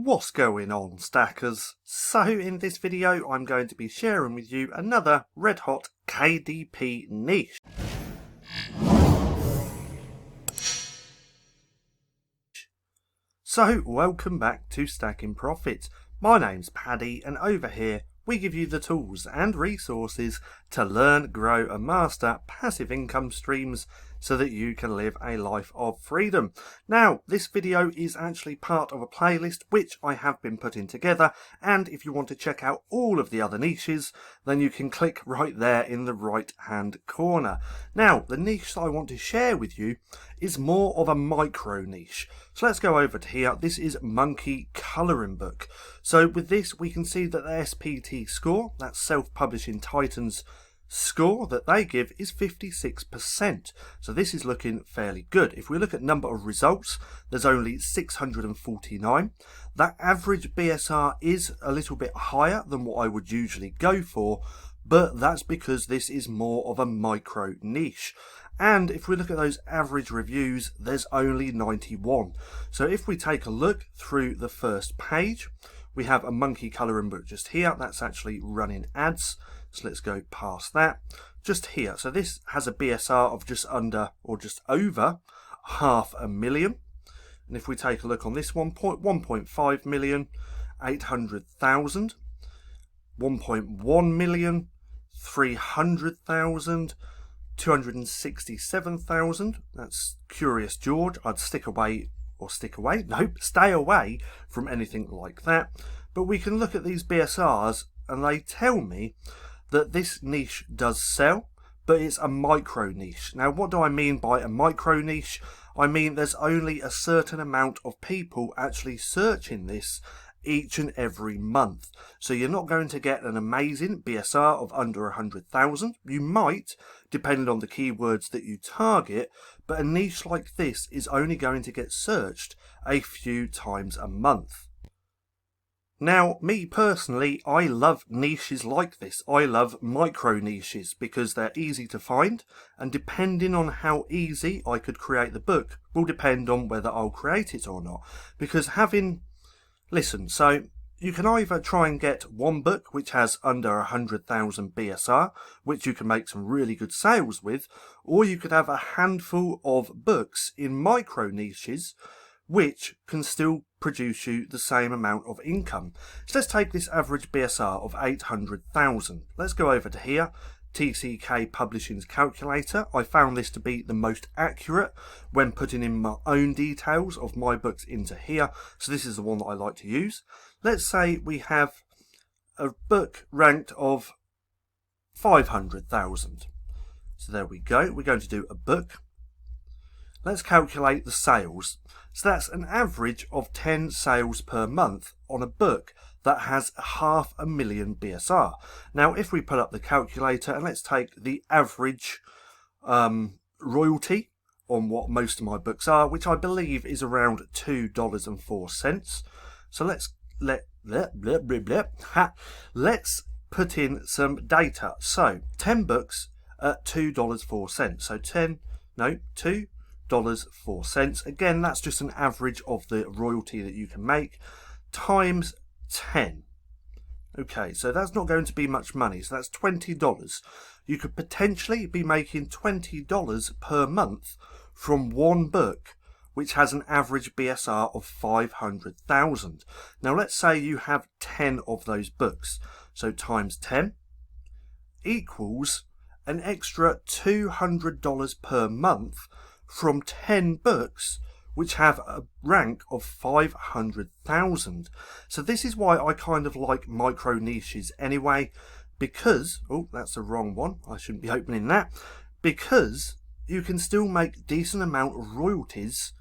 What's going on, stackers? So in this video I'm going to be sharing with you another red hot KDP niche. So welcome back to StackinProfit. My name's Paddy and over here we give you the tools and resources to learn, grow and master passive income streams so that you can live a life of freedom. Now, this video is actually part of a playlist which I have been putting together, and if you want to check out all of the other niches, then you can click right there in the right hand corner. Now, the niche that I want to share with you is more of a micro niche. So let's go over to here. This is Monkey Colouring Book. So with this we can see that the SPT score, that's Self-Publishing Titans score that they give, is 56%. So this is looking fairly good. If we look at number of results, there's only 649. That average BSR is a little bit higher than what I would usually go for, but that's because this is more of a micro niche. And if we look at those average reviews, there's only 91. So if we take a look through the first page, we have a Monkey Colouring Book just here. That's actually running ads. So let's go past that. Just here. So this has a BSR of just under or just over 500,000. And if we take a look on this one, 1.5 million, 800,000, 1.1 million, 300,000, 267,000. That's Curious George. I'd stay away from anything like that. But we can look at these BSRs and they tell me that this niche does sell, but it's a micro niche. Now, what do I mean by a micro niche? I mean there's only a certain amount of people actually searching this each and every month. So you're not going to get an amazing BSR of under 100,000. You might, depending on the keywords that you target, but a niche like this is only going to get searched a few times a month. Now, me personally, I love niches like this. I love micro niches because they're easy to find, and depending on how easy I could create the book will depend on whether I'll create it or not. Because listen, so you can either try and get one book which has under 100,000 BSR, which you can make some really good sales with, or you could have a handful of books in micro niches which can still produce you the same amount of income. So let's take this average BSR of 800,000. Let's go over to here, TCK Publishing's calculator. I found this to be the most accurate when putting in my own details of my books into here. So this is the one that I like to use. Let's say we have a book ranked of 500,000. So there we go. We're going to do a book. Let's calculate the sales. So that's an average of 10 sales per month on a book that has 500,000 BSR. Now, if we put up the calculator and let's take the average royalty on what most of my books are, which I believe is around $2.04. So let's put in some data. So 10 books at $2.04. So $2.04. Again, that's just an average of the royalty that you can make times 10. Okay, so that's not going to be much money. So that's $20. You could potentially be making $20 per month from one book which has an average BSR of 500,000. Now let's say you have 10 of those books. So times 10 equals an extra $200 per month from 10 books which have a rank of 500,000. So this is why I kind of like micro niches anyway, because, oh, that's the wrong one, I shouldn't be opening that, because you can still make decent amount of royalties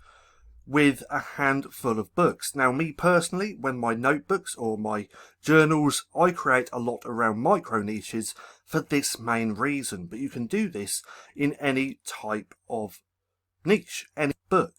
with a handful of books. Now, me personally, when my notebooks or my journals, I create a lot around micro niches for this main reason, but you can do this in any type of niche, any book.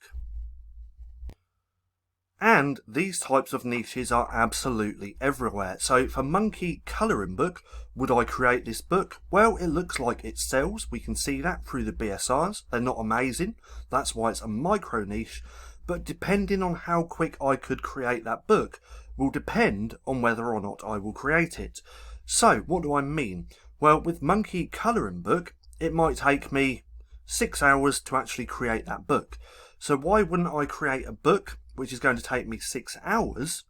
And these types of niches are absolutely everywhere. So for Monkey Colouring Book, would I create this book? Well, it looks like it sells. We can see that through the BSRs. They're not amazing. That's why it's a micro niche. but depending on how quick I could create that book will depend on whether or not I will create it. So what do I mean? Well, with monkey colouring book, it might take me 6 hours to actually create that book. So why wouldn't I create a book which is going to take me 6 hours,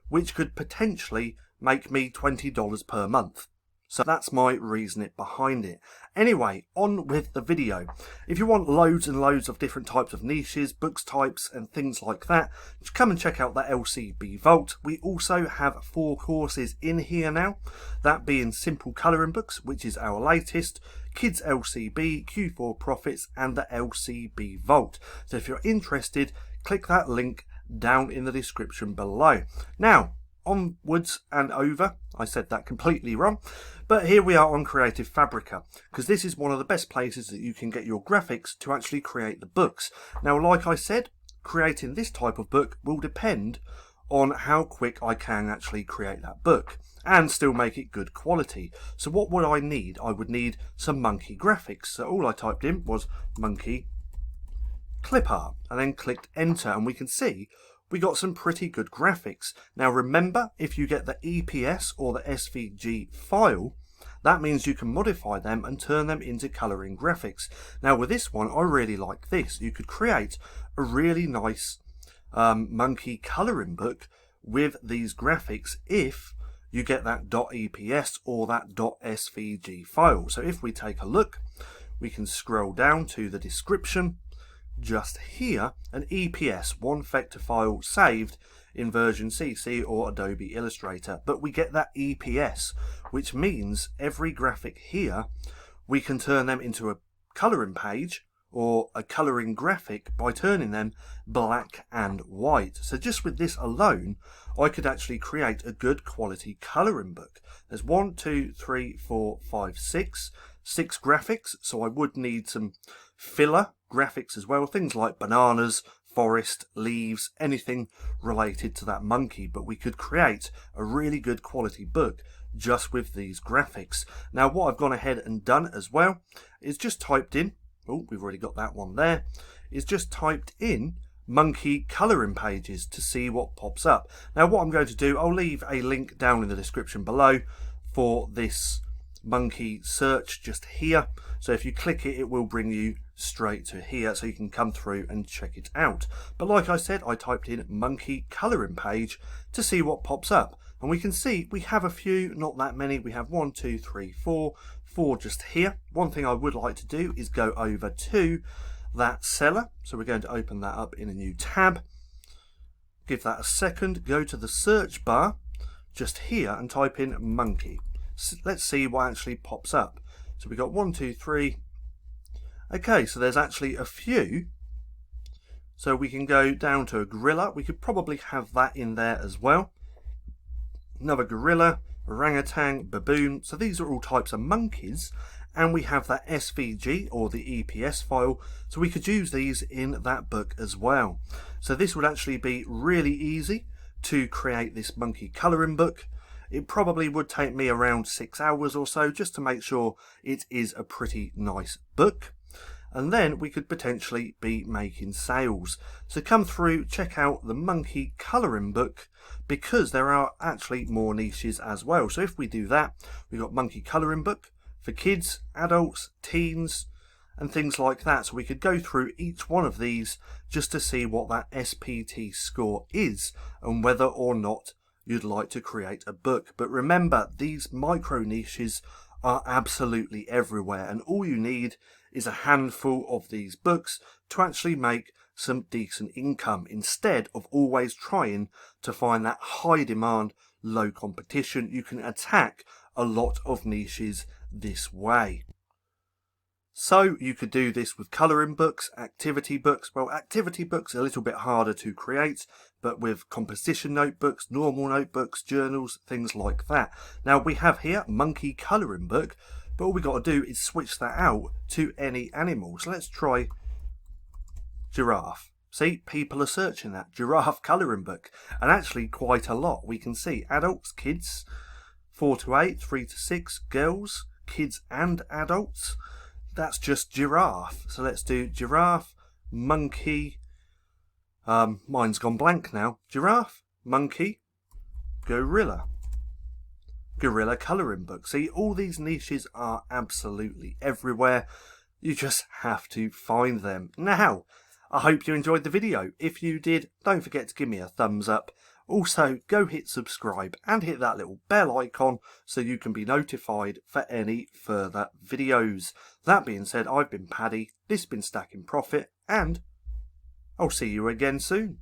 which could potentially make me $20 per month? So that's my reasoning behind it. Anyway, on with the video. If you want loads and loads of different types of niches, books types and things like that, just come and check out the LCB Vault. We also have 4 courses in here now, that being Simple Colouring Books, which is our latest, Kids LCB, Q4 Profits and the LCB Vault. So if you're interested, click that link down in the description below. Now, onwards and over, I said that completely wrong, but here we are on Creative Fabrica, because this is one of the best places that you can get your graphics to actually create the books. Now, like I said, creating this type of book will depend on how quick I can actually create that book and still make it good quality. So what would I need? I would need some monkey graphics. So all I typed in was monkey clip art and then clicked enter, and we can see we got some pretty good graphics. Now remember, if you get the EPS or the SVG file, that means you can modify them and turn them into colouring graphics. Now with this one, I really like this. You could create a really nice monkey colouring book with these graphics if you get that .eps or that .svg file. So if we take a look, we can scroll down to the description. Just here, an EPS, one vector file saved in version CC or Adobe Illustrator, but we get that EPS, which means every graphic here we can turn them into a colouring page or a colouring graphic by turning them black and white. So just with this alone, I could actually create a good quality colouring book. There's 1, 2, 3, 4, 5, 6 graphics, so I would need some filler graphics as well, things like bananas, forest, leaves, anything related to that monkey, but we could create a really good quality book just with these graphics. Now what I've gone ahead and done as well is just typed in, oh, we've already got that one there, is just typed in monkey colouring pages to see what pops up. Now what I'm going to do, I'll leave a link down in the description below for this monkey search just here, so if you click it, it will bring you straight to here, so you can come through and check it out. But like I said, I typed in monkey colouring page to see what pops up, and we can see we have a few, not that many. We have 1, 2, 3, 4 just here. One thing I would like to do is go over to that seller, so we're going to open that up in a new tab, give that a second, go to the search bar just here and type in monkey. So let's see what actually pops up. So we got 1, 2, 3. Okay, so there's actually a few. So we can go down to a gorilla. We could probably have that in there as well. Another gorilla, orangutan, baboon. So these are all types of monkeys. And we have that SVG or the EPS file. So we could use these in that book as well. So this would actually be really easy to create this monkey colouring book. It probably would take me around 6 hours or so just to make sure it is a pretty nice book. And then we could potentially be making sales. So come through, check out the monkey colouring book, because there are actually more niches as well. So if we do that, we've got monkey colouring book for kids, adults, teens, and things like that. So we could go through each one of these just to see what that SPT score is and whether or not you'd like to create a book. But remember, these micro niches are absolutely everywhere, and all you need is a handful of these books to actually make some decent income, instead of always trying to find that high demand, low competition. You can attack a lot of niches this way. So you could do this with colouring books, activity books. Well, activity books are a little bit harder to create, but with composition notebooks, normal notebooks, journals, things like that. Now we have here monkey colouring book, but all we got to do is switch that out to any animal. So let's try giraffe. See, people are searching that giraffe colouring book, and actually quite a lot. We can see adults, kids, 4 to 8, 3 to 6, girls, kids and adults. That's just giraffe. So let's do giraffe, monkey, Mine's gone blank now. Giraffe, monkey, gorilla. Gorilla colouring book. See, all these niches are absolutely everywhere. You just have to find them. Now, I hope you enjoyed the video. If you did, don't forget to give me a thumbs up. Also, go hit subscribe and hit that little bell icon so you can be notified for any further videos. That being said, I've been Paddy, this has been Stacking Profit, and I'll see you again soon.